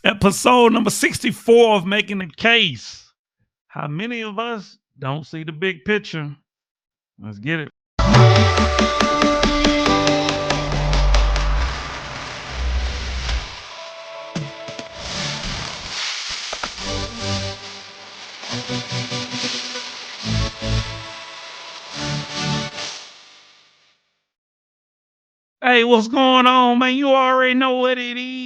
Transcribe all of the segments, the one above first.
Episode number 64 of Making the Case. How many of us don't see the big picture? Let's get it. Hey, what's going on, man? You already know what it is.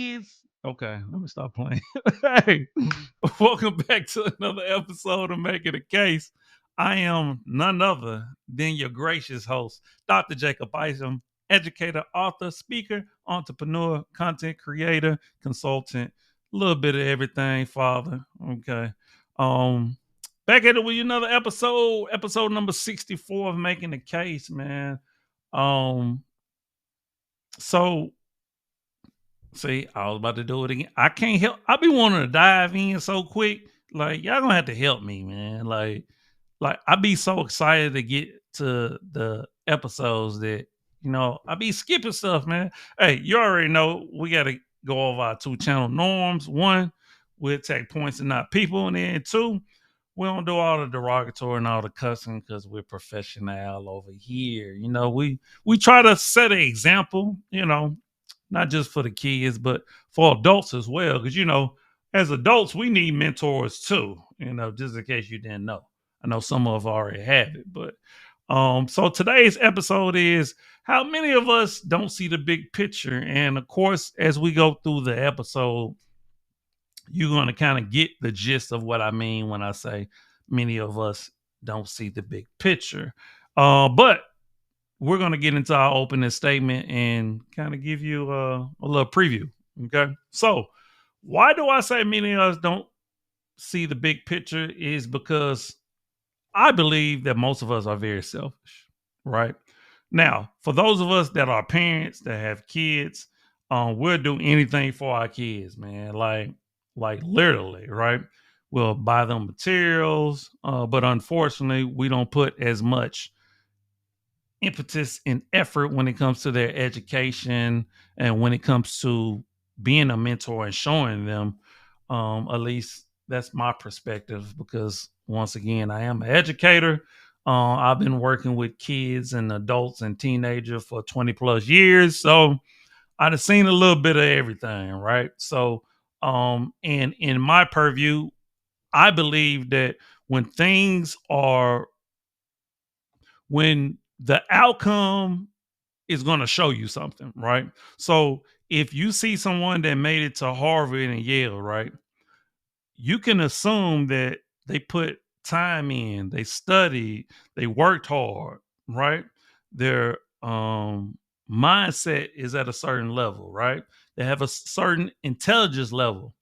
Okay, let me stop playing. Hey, welcome back to another episode of Making a Case. I am none other than your gracious host, Dr. Jacob Isom, educator, author, speaker, entrepreneur, content creator, consultant, a little bit of everything, father. Okay. Um, Back at it with another episode number 64 of Making a Case, man. Um, so See, I was about to do it again. I can't help. I be wanting to dive in so quick. Like y'all gonna have to help me, man. Like I be so excited to get to the episodes that I be skipping stuff, man. Hey, you already know we got to go over our two channel norms. One, we'll take points and not people, and then two, we don't do all the derogatory and all the cussing because we're professional over here. We try to set an example. Not just for the kids, but for adults as well. Because as adults, we need mentors too. Just in case you didn't know. I know some of us already have it, but so today's episode is how many of us don't see the big picture. And of course, as we go through the episode, you're going to kind of get the gist of what I mean when I say many of us don't see the big picture. But we're going to get into our opening statement and kind of give you a little preview. Okay. So, why do I say many of us don't see the big picture? Is because I believe that most of us are very selfish, right? Now, for those of us that are parents that have kids, we'll do anything for our kids, man. Like literally, right? We'll buy them materials, but unfortunately, we don't put as much impetus and effort when it comes to their education and when it comes to being a mentor and showing them. At least that's my perspective because once again, I am an educator. I've been working with kids and adults and teenagers for 20 plus years. So I've seen a little bit of everything, right? So, and in my purview, I believe that when things are, when the outcome is going to show you something, right? So if you see someone that made it to Harvard and Yale, right, you can assume that they put time in, they studied, they worked hard, right? Their mindset is at a certain level, right? They have a certain intelligence level.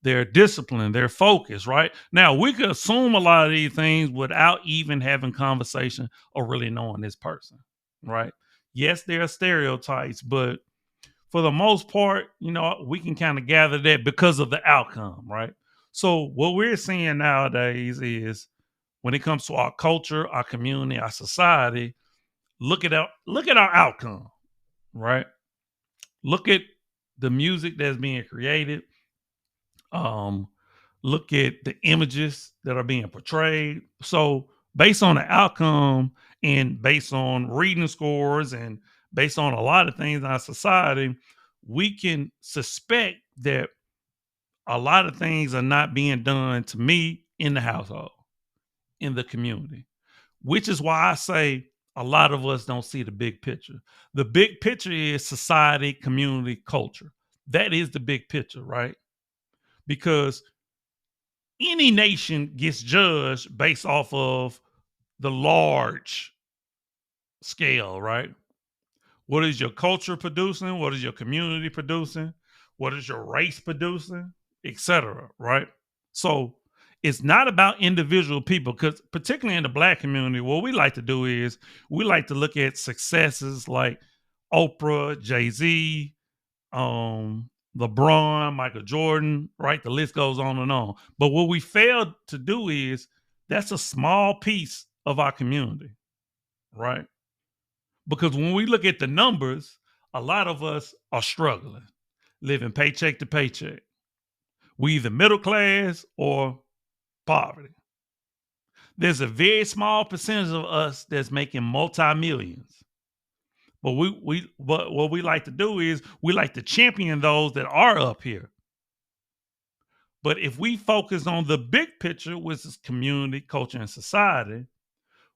Their discipline, their focus, right? Now we could assume a lot of these things without even having conversation or really knowing this person, right? Yes, there are stereotypes, but for the most part, we can kind of gather that because of the outcome, right? So what we're seeing nowadays is when it comes to our culture, our community, our society, look at our outcome, right? Look at the music that's being created. Um, Look at the images that are being portrayed. So based on the outcome and based on reading scores and based on a lot of things in our society, we can suspect that a lot of things are not being done to me in the household, in the community, which is why I say a lot of us don't see the big picture. The big picture is society, community, culture. That is the big picture, right? Because any nation gets judged based off of the large scale, right? What is your culture producing? What is your community producing? What is your race producing? Etc. Right? So it's not about individual people because particularly in the black community, what we like to do is we like to look at successes like Oprah, Jay-Z, LeBron, Michael Jordan, right? The list goes on and on. But what we fail to do is that's a small piece of our community, right? Because when we look at the numbers, a lot of us are struggling. living paycheck to paycheck. We either middle class or poverty. There's a very small percentage of us that's making multi-millions. But but what we like to do is we like to champion those that are up here. But if we focus on the big picture, which is community, culture, and society,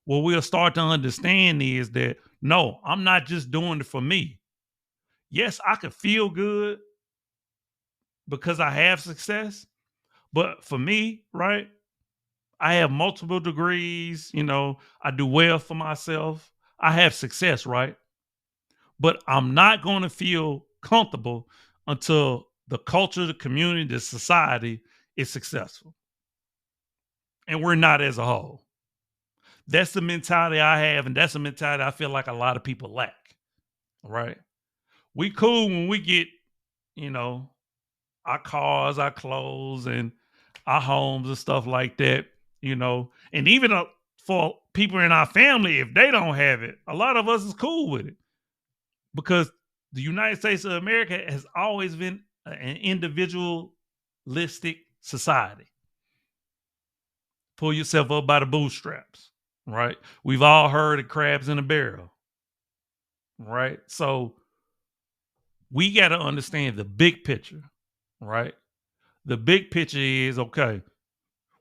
what we'll start to understand is that no, I'm not just doing it for me. Yes, I can feel good because I have success, but for me, right, I have multiple degrees, I do well for myself. I have success, right? But I'm not going to feel comfortable until the culture, the community, the society is successful. And we're not as a whole. That's the mentality I have, and that's the mentality I feel like a lot of people lack. Right? We cool when we get, you know, our cars, our clothes, and our homes and stuff like that, and even for people in our family, if they don't have it, a lot of us is cool with it because the United States of America has always been an individualistic society. Pull yourself up by the bootstraps, right? We've all heard of crabs in a barrel, right? So we got to understand the big picture, right? The big picture is okay,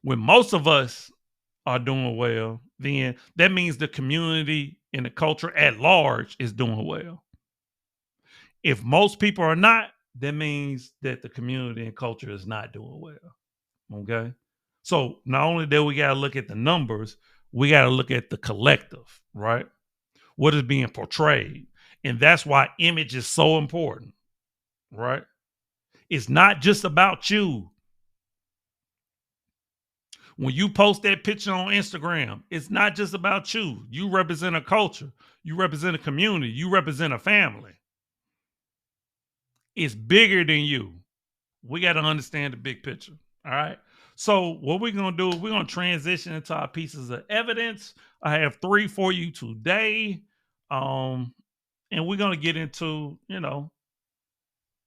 when most of us are doing well, then that means the community and the culture at large is doing well. If most people are not, that means that the community and culture is not doing well. Okay. So not only that we got to look at the numbers, we got to look at the collective, right? What is being portrayed. And that's why image is so important, right? It's not just about you. When you post that picture on Instagram, it's not just about you. You represent a culture, you represent a community, you represent a family. It's bigger than you. We got to understand the big picture. All right. So, what we're going to do is we're going to transition into our pieces of evidence. I have 3 for you today. And we're going to get into,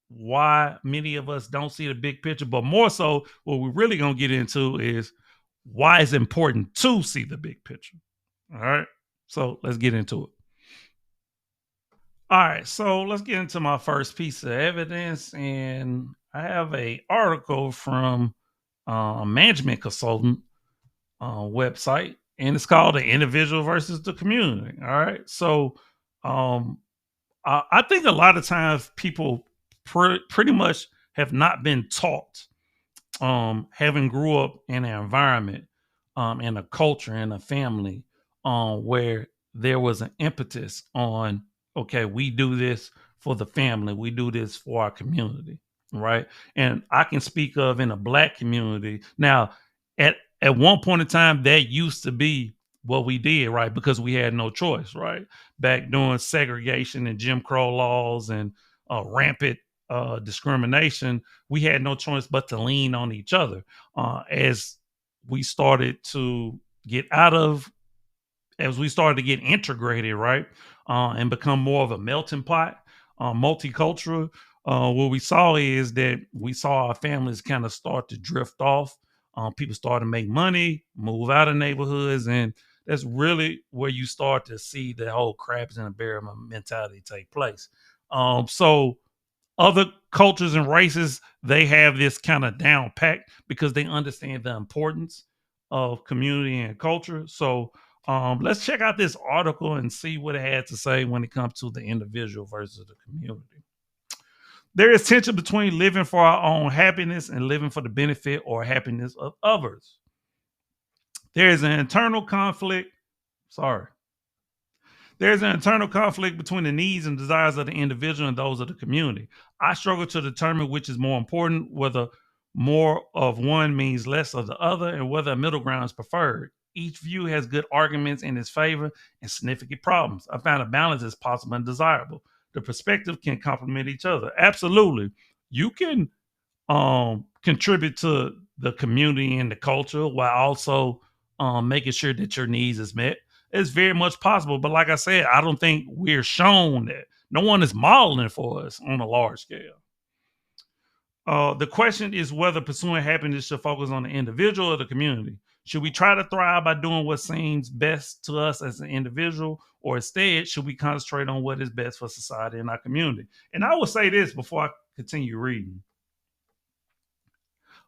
why many of us don't see the big picture, but more so, what we're really going to get into is why it's important to see the big picture. All right. So let's get into it. All right. So let's get into my first piece of evidence. And I have a article from a management consultant website, and it's called The Individual versus the Community. All right. So I think a lot of times people pretty much have not been taught, having grew up in an environment, in a culture, in a family, where there was an impetus on, okay, we do this for the family, we do this for our community, right? And I can speak of in a Black community now. At one point in time, that used to be what we did, right? Because we had no choice, right? Back during segregation and Jim Crow laws and rampant discrimination, we had no choice but to lean on each other. As we started to get as we started to get integrated, right, and become more of a melting pot, multicultural, what we saw is that we saw our families kind of start to drift off. People start to make money, move out of neighborhoods, and that's really where you start to see the whole crabs in a barrel mentality take place. So other cultures and races, they have this kind of down pack because they understand the importance of community and culture. So let's check out this article and see what it had to say when it comes to the individual versus the community. There is tension between living for our own happiness and living for the benefit or happiness of others. There is an internal conflict. Sorry. There's an internal conflict between the needs and desires of the individual and those of the community. I struggle to determine which is more important, whether more of one means less of the other, and whether a middle ground is preferred. Each view has good arguments in its favor and significant problems. I found a balance is possible and desirable. The perspective can complement each other. Absolutely. You can contribute to the community and the culture while also making sure that your needs is met. It's very much possible, but like I said, I don't think we're shown that. No one is modeling for us on a large scale. The question is whether pursuing happiness should focus on the individual or the community. Should we try to thrive by doing what seems best to us as an individual, or instead should we concentrate on what is best for society and our community? And I will say this before I continue reading.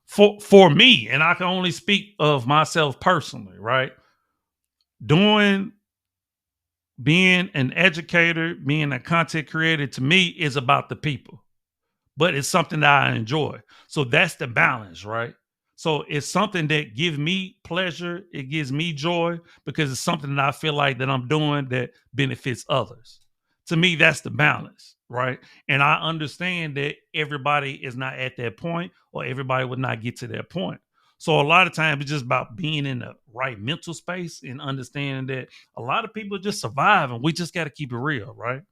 For me, and I can only speak of myself personally, right? Doing being an educator, being a content creator to me is about the people, but it's something that I enjoy. So that's the balance, right? So it's something that gives me pleasure, it gives me joy because it's something that I feel like that I'm doing that benefits others. To me, that's the balance, right? And I understand that everybody is not at that point or everybody would not get to that point. So a lot of times it's just about being in the right mental space and understanding that a lot of people just survive and we just got to keep it real, right?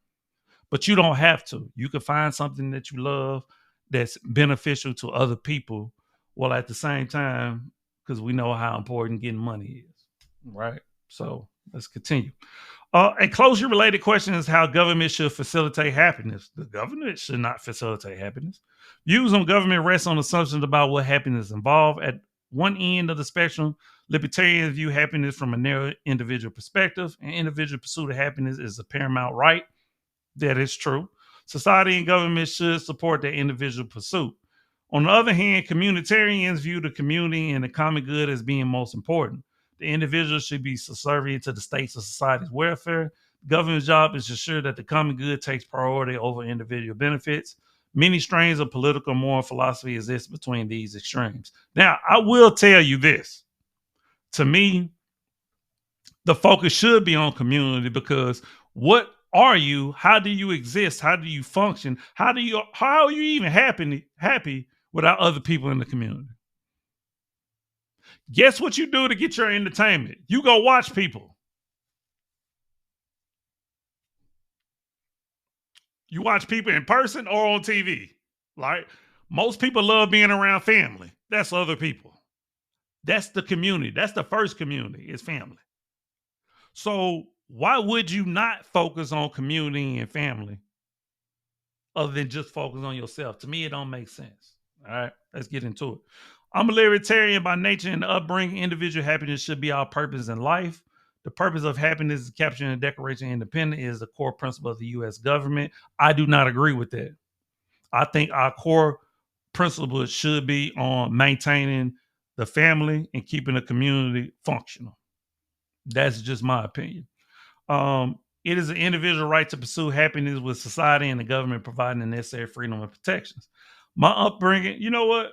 But you don't have to. You can find something that you love that's beneficial to other people while at the same time, because we know how important getting money is, right? So let's continue. A closely related question is how government should facilitate happiness. The government should not facilitate happiness. Views on government rest on assumptions about what happiness involves. At one end of the spectrum, libertarians view happiness from a narrow individual perspective. An individual pursuit of happiness is a paramount right. That is true. Society and government should support their individual pursuit. On the other hand, communitarians view the community and the common good as being most important. The individual should be subservient to the state's or society's welfare. The government's job is to ensure that the common good takes priority over individual benefits. Many strains of political and moral philosophy exist between these extremes. Now, I will tell you this. To me, the focus should be on community because what are you? How do you exist? How do you function? How are you even happy without other people in the community? Guess what you do to get your entertainment? You go watch people. You watch people in person or on TV. Like most people love being around family. That's other people. That's the community. That's the first community, is family. So why would you not focus on community and family other than just focus on yourself? To me, it don't make sense. All right, let's get into it. I'm a libertarian by nature and upbringing. Individual happiness should be our purpose in life. The purpose of happiness is captured in the Declaration of Independence is the core principle of the U.S. government. I do not agree with that. I think our core principle should be on maintaining the family and keeping the community functional. That's just my opinion. It is an individual right to pursue happiness with society and the government providing the necessary freedom and protections. My upbringing, you know what?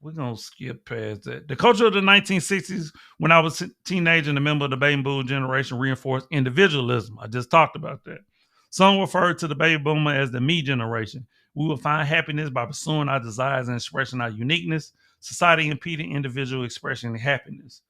We're going to skip past that. The culture of the 1960s, when I was a teenager and a member of the baby boom generation, reinforced individualism. I just talked about that. Some refer to the baby boomer as the me generation. We will find happiness by pursuing our desires and expressing our uniqueness. Society impeded individual expression and happiness.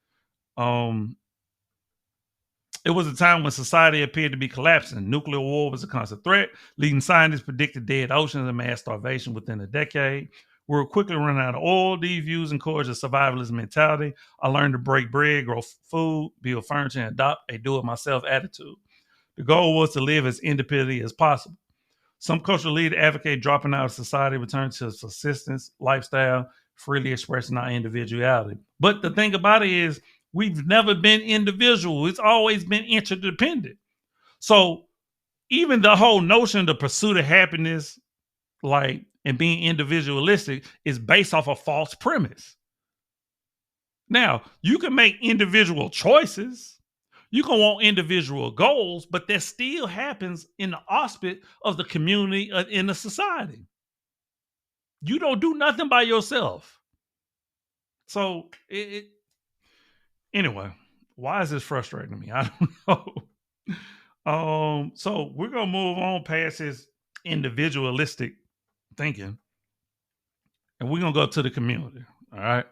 It was a time when society appeared to be collapsing. Nuclear war was a constant threat. Leading scientists predicted dead oceans and mass starvation within a decade. We were quickly running out of oil. These views encouraged a survivalist mentality. I learned to break bread, grow food, build furniture, and adopt a do-it-myself attitude. The goal was to live as independently as possible. Some cultural leaders advocate dropping out of society, returning to a subsistence lifestyle, freely expressing our individuality. But the thing about it is, we've never been individual. It's always been interdependent. So even the whole notion of the pursuit of happiness, like, and being individualistic is based off a false premise. Now, you can make individual choices. You can want individual goals, but that still happens in the auspice of the community in the society. You don't do nothing by yourself. So anyway, why is this frustrating me? I don't know. So we're gonna move on past his individualistic thinking, and we're gonna go to the community. All right.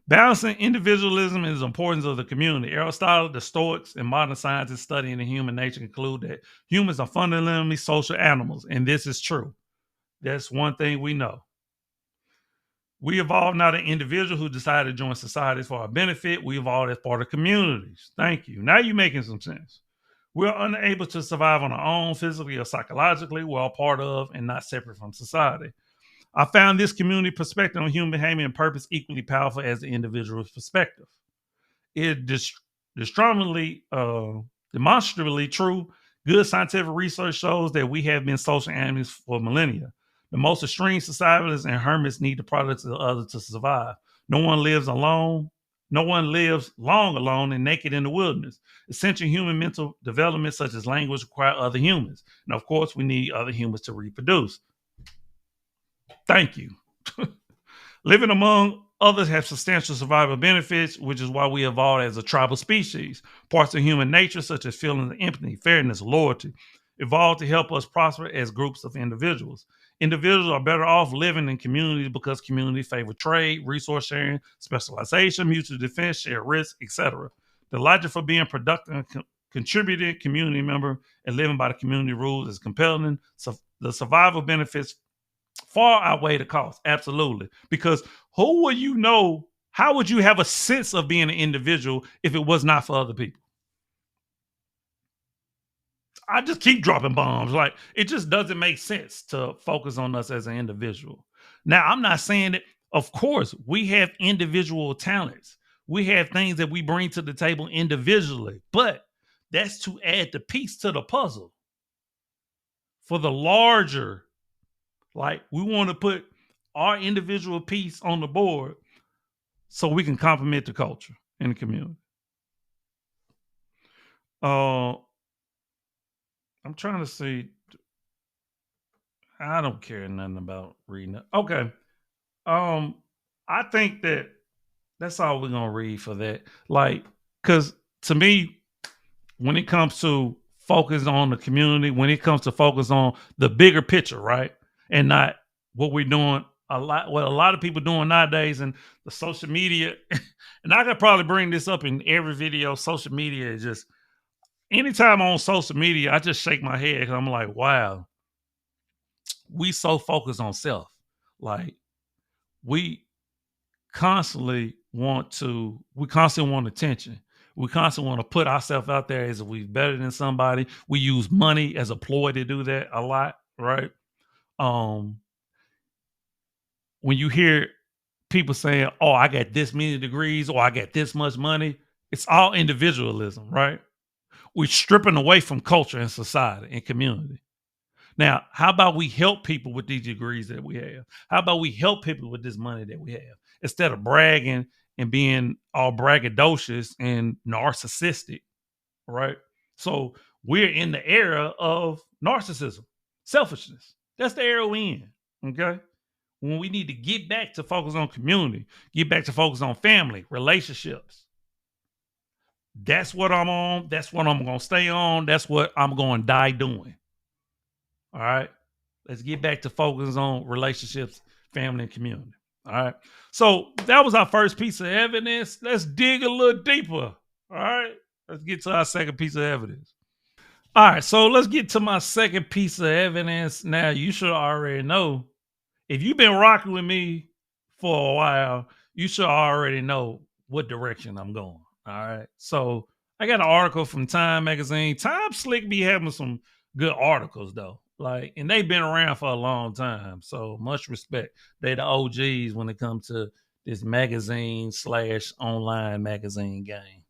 Balancing individualism and the importance of the community. Aristotle, the Stoics, and modern scientists studying the human nature conclude that humans are fundamentally social animals, and this is true. That's one thing we know. We evolved not an individual who decided to join societies for our benefit. We evolved as part of communities. Thank you. Now you're making some sense. We're unable to survive on our own physically or psychologically. We're all part of and not separate from society. I found this community perspective on human behavior and purpose equally powerful as the individual's perspective. It demonstrably true. Good scientific research shows that we have been social animals for millennia. The most extreme survivalists and hermits need the products of others to survive. No one lives alone. No one lives long alone and naked in the wilderness. Essential human mental development, such as language, require other humans. And of course, we need other humans to reproduce. Thank you. Living among others have substantial survival benefits, which is why we evolved as a tribal species. Parts of human nature, such as feelings of empathy, fairness, loyalty, evolved to help us prosper as groups of individuals. Individuals are better off living in communities because communities favor trade, resource sharing, specialization, mutual defense, shared risk, etc. The logic for being productive and contributing community member and living by the community rules is compelling. So the survival benefits far outweigh the cost. Absolutely. Because who will you know? How would you have a sense of being an individual if it was not for other people? I just keep dropping bombs. Like, it just doesn't make sense to focus on us as an individual. Now, I'm not saying that, of course, we have individual talents. We have things that we bring to the table individually, but that's to add the piece to the puzzle for the larger. Like, we want to put our individual piece on the board so we can complement the culture in the community. Uh, I'm trying to see. I don't care nothing about reading it. Okay. Um, I think that that's all we're gonna read for that. Like, because to me, when it comes to focus on the community, when it comes to focus on the bigger picture, right, and not what we're doing what a lot of people doing nowadays, and the social media, and I could probably bring this up in every video. Social media is just anytime on social media, I just shake my head because I'm like, wow, we so focused on self, like we we constantly want attention. We constantly want to put ourselves out there as if we're better than somebody. We use money as a ploy to do that a lot, right? Um, when you hear people saying, "Oh, I got this many degrees," or "I got this much money," it's all individualism, right? We're stripping away from culture and society and community. Now, how about we help people with these degrees that we have? How about we help people with this money that we have instead of bragging and being all braggadocious and narcissistic, right? So we're in the era of narcissism, selfishness. That's the era we're in. Okay. When we need to get back to focus on community, get back to focus on family, relationships. That's what I'm on. That's what I'm going to stay on. That's what I'm going to die doing. All right. Let's get back to focus on relationships, family, and community. All right. So that was our first piece of evidence. Let's dig a little deeper. All right. Let's get to our second piece of evidence. All right. So let's get to my second piece of evidence. Now, you should already know, if you've been rocking with me for a while, you should already know what direction I'm going. All right. So I got an article from Time Magazine. Time Slick be having some good articles though. Like, and they've been around for a long time. So much respect. They the OGs when it comes to this magazine slash online magazine game.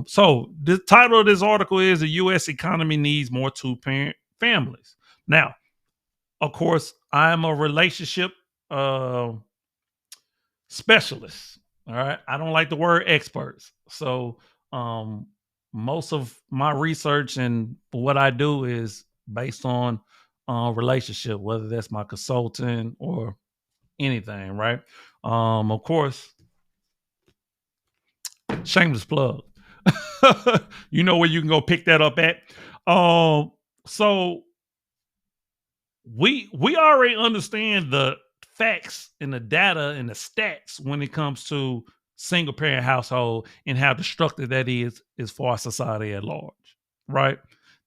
So the title of this article is "The US economy needs more two-parent families." Now, of course, I'm a relationship specialist. All right. I don't like the word experts. So most of my research and what I do is based on relationship, whether that's my consultant or anything, right? Of course, shameless plug. You know where you can go pick that up at. So we already understand the facts and the data and the stats when it comes to single parent household and how destructive that is for our society at large, right?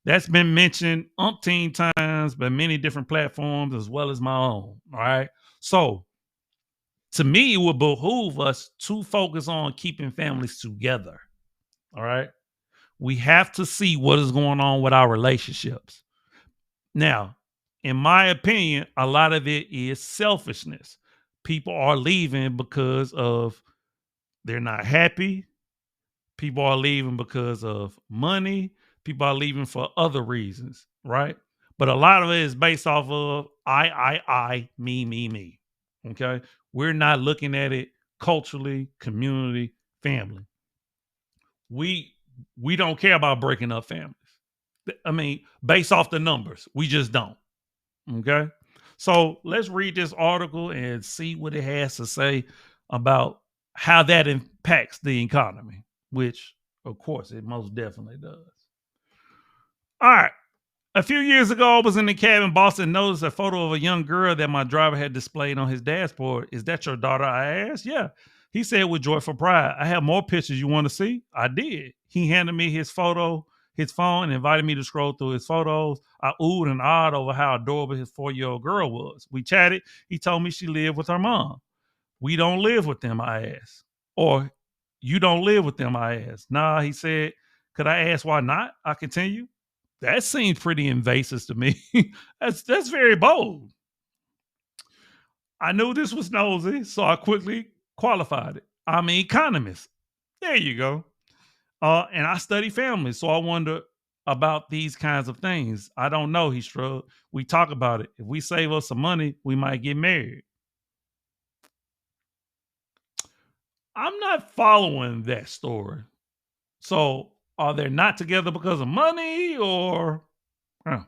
That's been mentioned umpteen times by many different platforms as well as my own. All right. So to me, it would behoove us to focus on keeping families together. All right. We have to see what is going on with our relationships. Now, in my opinion, a lot of it is selfishness. People are leaving because of they're not happy. People are leaving because of money. People are leaving for other reasons, right? But a lot of it is based off of me. Okay. We're not looking at it culturally, community, family. We we don't care about breaking up families. I mean, based off the numbers, we just don't. Okay. So let's read this article and see what it has to say about how that impacts the economy, which, of course, it most definitely does. All right. A few years ago, I was in the cab in Boston and noticed a photo of a young girl that my driver had displayed on his dashboard. Is that your daughter? I asked. Yeah. He said with joyful pride, I have more pictures you want to see? I did. He handed me his phone, and invited me to scroll through his photos. I oohed and awed over how adorable his 4-year-old girl was. We chatted. He told me she lived with her mom. We don't live with them, I asked. Or you don't live with them, I asked. Nah, he said. Could I ask why not? I continue. That seems pretty invasive to me. That's very bold. I knew this was nosy, so I quickly qualified it. I'm an economist. There you go. And I study families, so I wonder about these kinds of things. I don't know, he shrugged. We talk about it. If we save us some money, we might get married. I'm not following that story. So are they not together because of money or? Huh.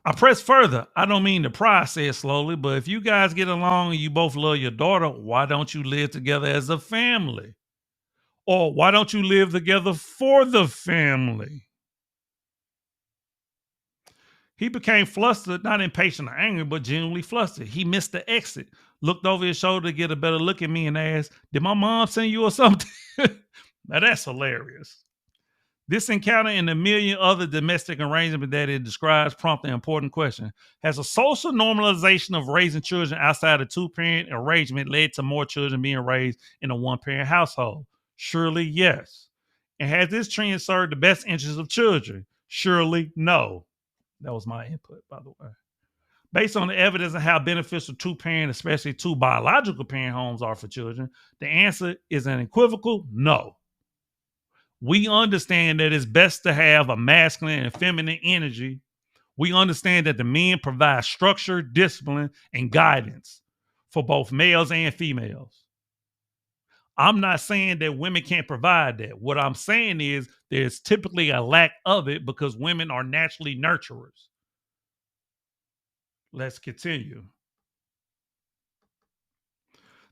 I press further. I don't mean to pry, I said slowly, but if you guys get along and you both love your daughter, why don't you live together as a family? Or why don't you live together for the family? He became flustered, not impatient or angry, but genuinely flustered. He missed the exit, looked over his shoulder to get a better look at me, and asked, Did my mom send you or something? Now that's hilarious. This encounter and a million other domestic arrangements that it describes prompt an important question. Has a social normalization of raising children outside a two-parent arrangement led to more children being raised in a one-parent household? Surely yes. And has this trend served the best interests of children? Surely no. That was my input, by the way. Based on the evidence of how beneficial two-parent, especially two biological parent homes are for children, the answer is an unequivocal no. We understand that it's best to have a masculine and feminine energy. We understand that the men provide structure, discipline, and guidance for both males and females. I'm not saying that women can't provide that. What I'm saying is there's typically a lack of it because women are naturally nurturers. Let's continue.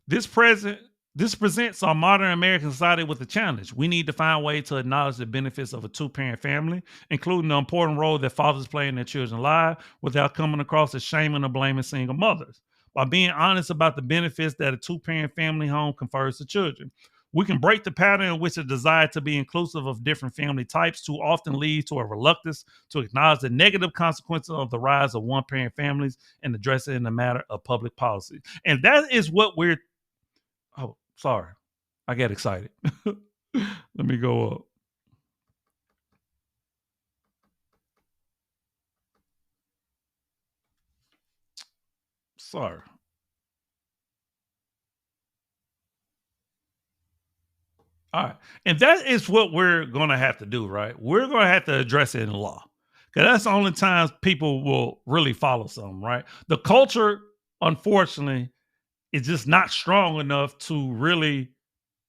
This present this presents our modern American society with a challenge. We need to find ways to acknowledge the benefits of a two-parent family, including the important role that fathers play in their children's lives, without coming across as shaming or blaming single mothers. By being honest about the benefits that a two-parent family home confers to children, we can break the pattern in which a desire to be inclusive of different family types too often leads to a reluctance to acknowledge the negative consequences of the rise of one-parent families and address it in a matter of public policy. And that is what we're Oh, sorry. I get excited. Let me go up. Sorry. All right. And that is what we're going to have to do, right? We're going to have to address it in law. Because that's the only times people will really follow something, right? The culture, unfortunately, is just not strong enough to really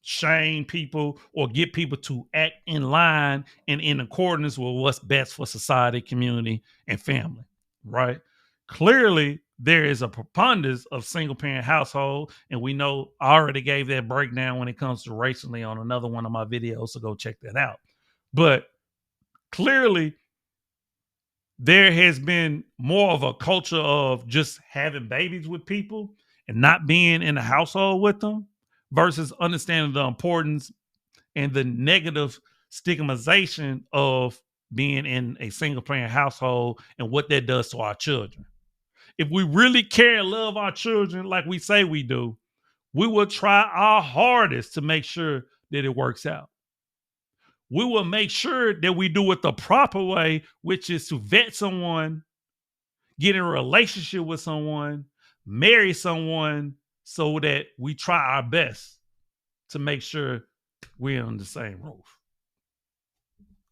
shame people or get people to act in line and in accordance with what's best for society, community, and family, right? Clearly, there is a preponderance of single parent household, and we know I already gave that breakdown when it comes to racially on another one of my videos, so go check that out. But clearly, there has been more of a culture of just having babies with people and not being in the household with them versus understanding the importance and the negative stigmatization of being in a single parent household and what that does to our children. If we really care and love our children like we say we do, we will try our hardest to make sure that it works out. We will make sure that we do it the proper way, which is to vet someone get in a relationship with someone, marry someone, so that we try our best to make sure we're on the same roof.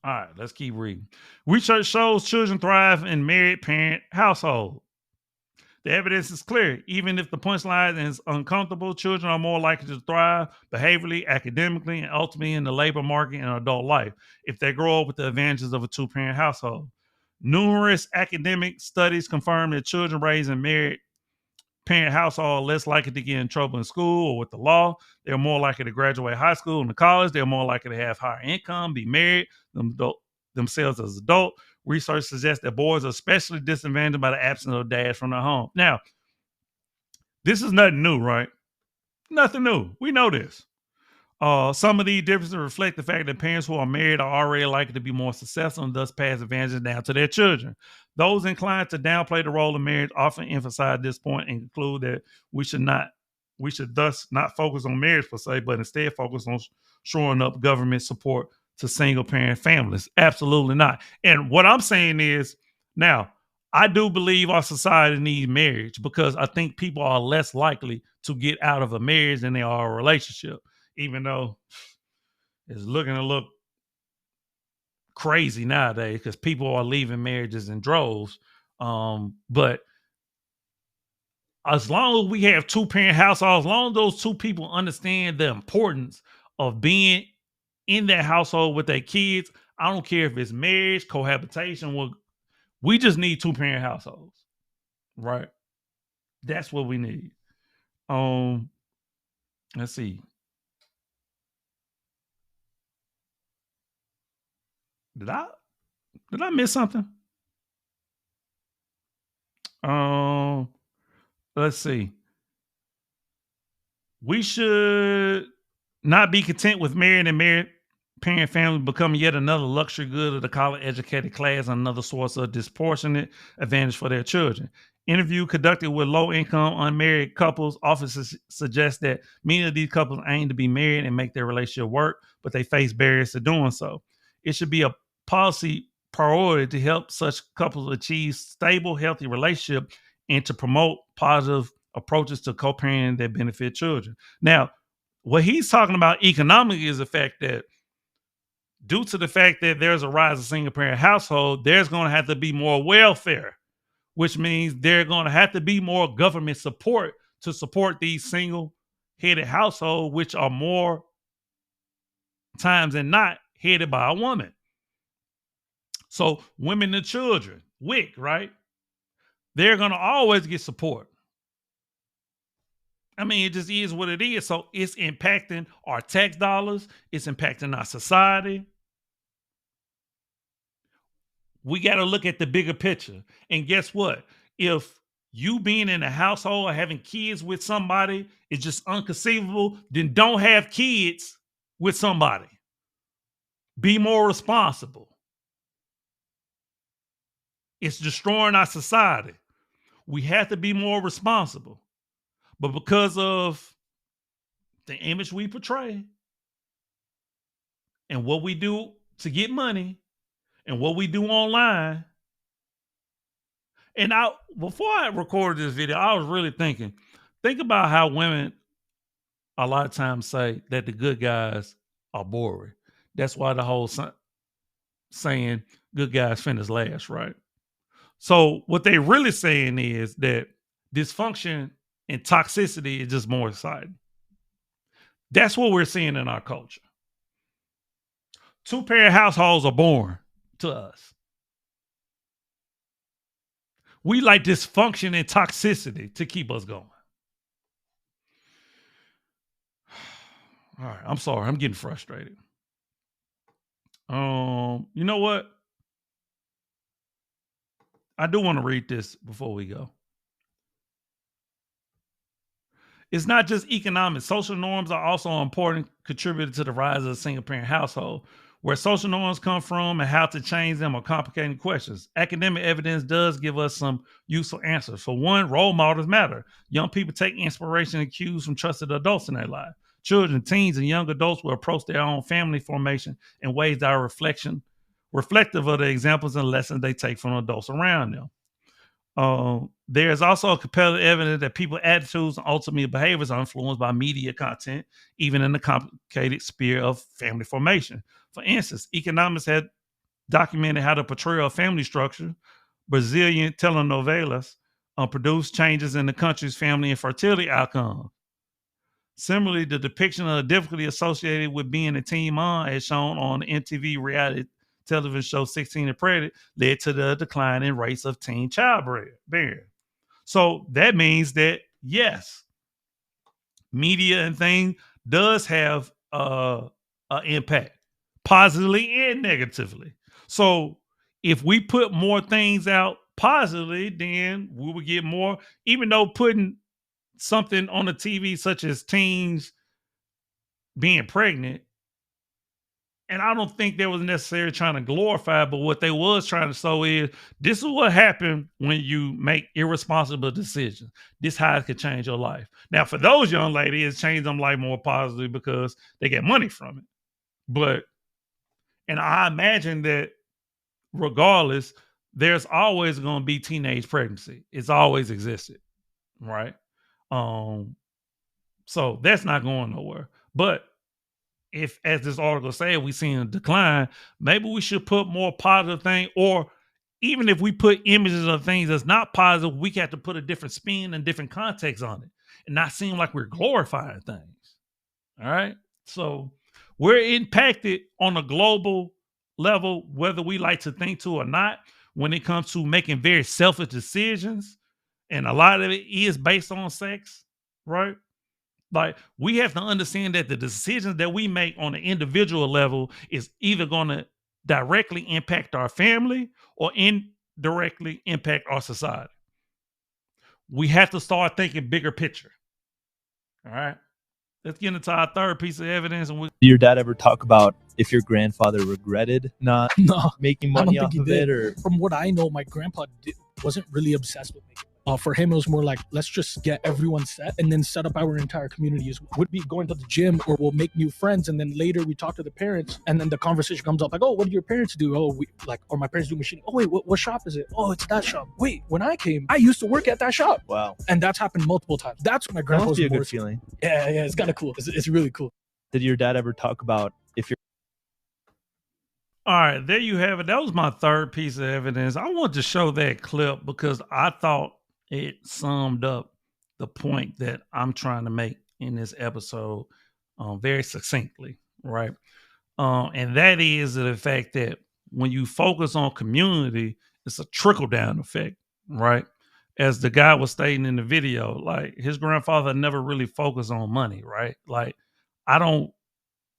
All right, let's keep reading. Research shows children thrive in married parent household. The evidence is clear. Even if the punchline is uncomfortable, children are more likely to thrive behaviorally, academically, and ultimately in the labor market and adult life if they grow up with the advantages of a two-parent household. Numerous academic studies confirm that children raised in married parent household are less likely to get in trouble in school or with the law. They're more likely to graduate high school and college. They're more likely to have higher income, be married themselves as adults. Research suggests that boys are especially disadvantaged by the absence of dads from their home. Now, this is nothing new, right? Nothing new. We know this. Some of these differences reflect the fact that parents who are married are already likely to be more successful and thus pass advantages down to their children. Those inclined to downplay the role of marriage often emphasize this point and conclude that we should thus not focus on marriage per se, but instead focus on shoring up government support to single parent families. Absolutely not. And what I'm saying is, now, I do believe our society needs marriage because I think people are less likely to get out of a marriage than they are a relationship, even though it's looking to look crazy nowadays because people are leaving marriages in droves. But as long as we have two-parent households, as long as those two people understand the importance of being in that household with their kids, I don't care if it's marriage, cohabitation. We just need two-parent households, right? That's what we need. Let's see. Did I miss something? Let's see. We should not be content with married and married parent families becoming yet another luxury good of the college educated class and another source of disproportionate advantage for their children. Interview conducted with low income unmarried couples often suggest that many of these couples aim to be married and make their relationship work, but they face barriers to doing so. It should be a policy priority to help such couples achieve stable, healthy relationship and to promote positive approaches to co-parenting that benefit children. Now, what he's talking about economically is the fact that due to the fact that there's a rise of single parent household, there's going to have to be more welfare, which means there's going to have to be more government support to support these single headed households, which are more times than not headed by a woman. So women and children, WIC, right? They're going to always get support. I mean, it just is what it is. So it's impacting our tax dollars. It's impacting our society. We got to look at the bigger picture. And guess what? If you being in a household or having kids with somebody is just unconceivable, then don't have kids with somebody. Be more responsible. It's destroying our society. We have to be more responsible. But because of the image we portray and what we do to get money and what we do online, and before I recorded this video, I was really think about how women a lot of times say that the good guys are boring. That's why the whole saying good guys finish last, right? So what they really saying is that dysfunction and toxicity is just more exciting. That's what we're seeing in our culture. Two-parent households are boring to us. We like dysfunction and toxicity to keep us going. All right, I'm sorry. I'm getting frustrated. You know what? I do want to read this before we go. It's not just economics. Social norms are also an important contributor to the rise of the single-parent household. Where social norms come from and how to change them are complicated questions. Academic evidence does give us some useful answers. For one, role models matter. Young people take inspiration and cues from trusted adults in their life. Children, teens, and young adults will approach their own family formation in ways that are reflective of the examples and lessons they take from adults around them. There's also compelling evidence that people's attitudes and ultimate behaviors are influenced by media content, even in the complicated sphere of family formation. For instance, economists had documented how the portrayal of family structure, Brazilian telenovelas, produced changes in the country's family and fertility outcomes. Similarly, the depiction of the difficulty associated with being a teen mom, as shown on the MTV reality television show 16 and Pregnant, led to the decline in rates of teen childbearing. So that means that, yes, media and things does have an impact, positively and negatively. So if we put more things out positively, then we will get more, even though putting something on the TV such as teens being pregnant, and I don't think they was necessarily trying to glorify, but what they was trying to show is this is what happened when you make irresponsible decisions. This how it could change your life. Now, for those young ladies, it's changed them life more positively because they get money from it. But and I imagine that regardless, there's always going to be teenage pregnancy. It's always existed, right? Um, so that's not going nowhere. But if, as this article said, we seen a decline, maybe we should put more positive thing, or even if we put images of things that's not positive, we have to put a different spin and different context on it, and not seem like we're glorifying things. All right, so we're impacted on a global level, whether we like to think to or not, when it comes to making very selfish decisions, and a lot of it is based on sex, right? Like, we have to understand that the decisions that we make on an individual level is either going to directly impact our family or indirectly impact our society. We have to start thinking bigger picture. All right. Let's get into our third piece of evidence. And Did your dad ever talk about if your grandfather regretted not No, making I don't money think off he of did. it? Or From what I know, my grandpa wasn't really obsessed with making. For him, it was more like, let's just get everyone set and then set up our entire community. Would be going to the gym, or we'll make new friends, and then later we talk to the parents, and then the conversation comes up like, oh, what do your parents do? Oh, we like, or my parents do machining. Oh, wait, what shop is it? Oh, it's that shop. Wait, when I came, I used to work at that shop. wow, And that's happened multiple times. That's when my that grandpa must was be a more. good feeling. Yeah, it's kind of cool. It's really cool. Did your dad ever talk about if your all right, there you have it. That was my third piece of evidence. I wanted to show that clip because I thought it summed up the point that I'm trying to make in this episode very succinctly, right? And that is the fact that when you focus on community, it's a trickle down effect, right? As the guy was stating in the video, like, his grandfather never really focused on money, right? Like, I don't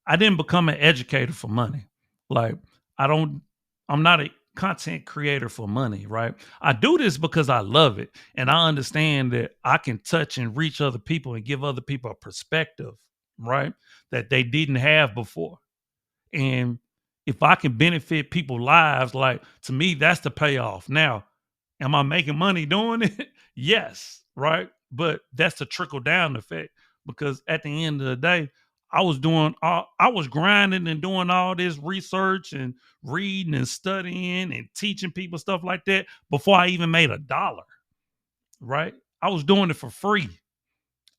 I didn't become an educator for money. Like, I don't, I'm not a content creator for money, right? I do this because I love it. And I understand that I can touch and reach other people and give other people a perspective, right? That they didn't have before. And if I can benefit people's lives, like, to me, that's the payoff. Now, am I making money doing it? Yes, right? But that's the trickle down effect, because at the end of the day, I was grinding and doing all this research and reading and studying and teaching people stuff like that before I even made a dollar, right? I was doing it for free.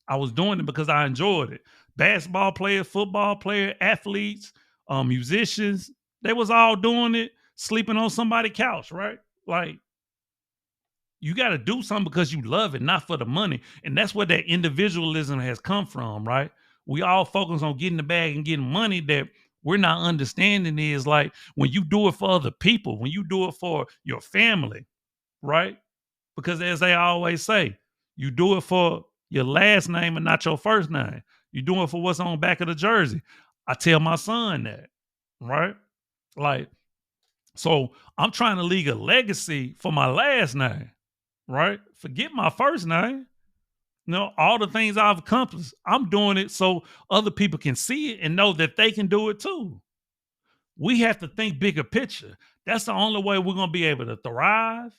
I was doing it because I enjoyed it. Basketball players, football players, athletes, musicians, they was all doing it, sleeping on somebody's couch, right? Like, you got to do something because you love it, not for the money. And that's where that individualism has come from, right? We all focus on getting the bag and getting money. That we're not understanding is, like, when you do it for other people, when you do it for your family, right? Because as they always say, you do it for your last name and not your first name. You do it for what's on the back of the jersey. I tell my son that, right? Like, so I'm trying to leave a legacy for my last name, right? Forget my first name. All the things I've accomplished, I'm doing it so other people can see it and know that they can do it too. We have to think bigger picture. That's the only way we're going to be able to thrive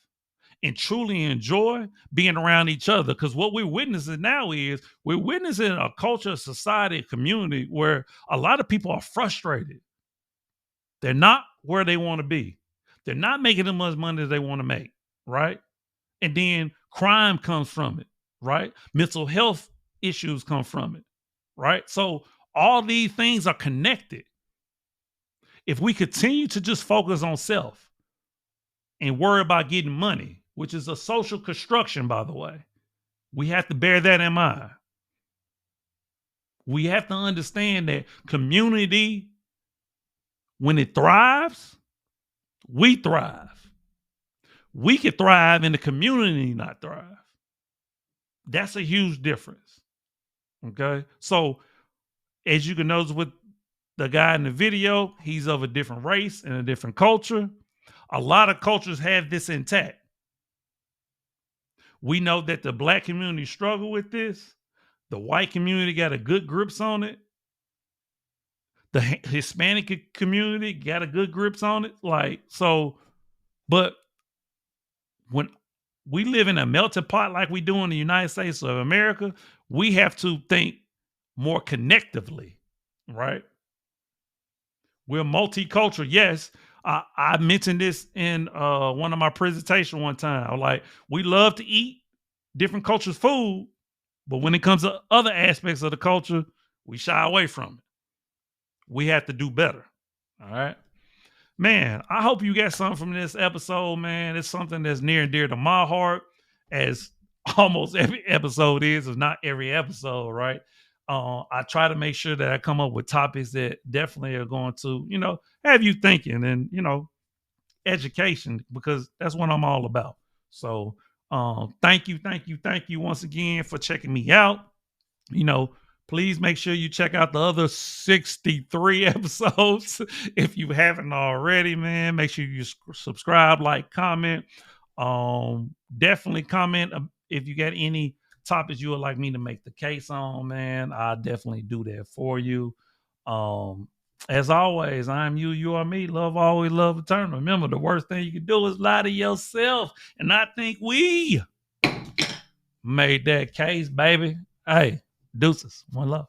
and truly enjoy being around each other. Because what we're witnessing now is we're witnessing a culture, society, a community where a lot of people are frustrated. They're not where they want to be. They're not making as much money as they want to make, right? And then crime comes from it, right? Mental health issues come from it, right? So all these things are connected. If we continue to just focus on self and worry about getting money, which is a social construction, by the way, we have to bear that in mind. We have to understand that community, when it thrives, we thrive. We can thrive and the community not thrive. That's a huge difference. Okay. So, as you can notice with the guy in the video, he's of a different race and a different culture. A lot of cultures have this intact. We know that the black community struggle with this. The white community got a good grips on it. The Hispanic community got a good grips on it. Like, so, but when we live in a melting pot like we do in the United States of America, we have to think more connectively, right? We're multicultural. Yes, I mentioned this in one of my presentations one time. I was like, we love to eat different cultures' food, but when it comes to other aspects of the culture, we shy away from it. We have to do better. All right. Man, I hope you got something from this episode, man. It's something that's near and dear to my heart, as almost every episode is, if not every episode, right? I try to make sure that I come up with topics that definitely are going to, have you thinking and, education, because that's what I'm all about. So thank you once again for checking me out. Please make sure you check out the other 63 episodes if you haven't already, man. Make sure you subscribe, like, comment. Definitely comment if you got any topics you would like me to make the case on, man. I'll definitely do that for you. As always, I'm you, you are me. Love always, love eternal. Remember, the worst thing you can do is lie to yourself and not think we made that case, baby. Hey, deuces. One love.